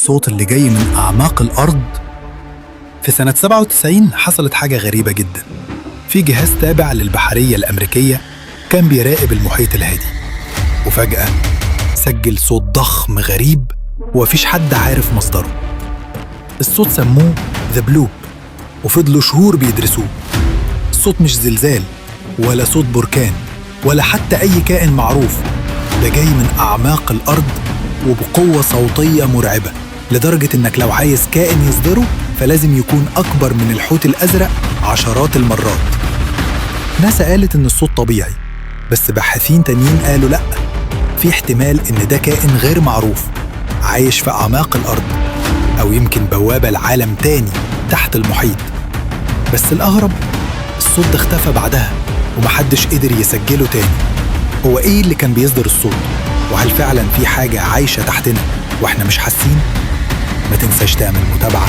الصوت اللي جاي من أعماق الأرض؟ في سنة 97 حصلت حاجة غريبة جدا. في جهاز تابع للبحرية الأمريكية كان بيراقب المحيط الهادي، وفجأة سجل صوت ضخم غريب ومفيش حد عارف مصدره. الصوت سموه ذا بلوب، وفضلوا شهور بيدرسوه. الصوت مش زلزال ولا صوت بركان ولا حتى أي كائن معروف، ده جاي من أعماق الأرض وبقوة صوتية مرعبة، لدرجة إنك لو عايز كائن يصدره فلازم يكون أكبر من الحوت الأزرق عشرات المرات. ناسا قالت إن الصوت طبيعي، بس باحثين تانيين قالوا لأ، في احتمال إن ده كائن غير معروف عايش في أعماق الأرض، أو يمكن بوابة لعالم تاني تحت المحيط. بس الأغرب الصوت ده اختفى بعدها ومحدش قدر يسجله تاني. هو إيه اللي كان بيصدر الصوت؟ وهل فعلا في حاجة عايشة تحتنا وإحنا مش حاسين؟ ما تنساش تعمل متابعة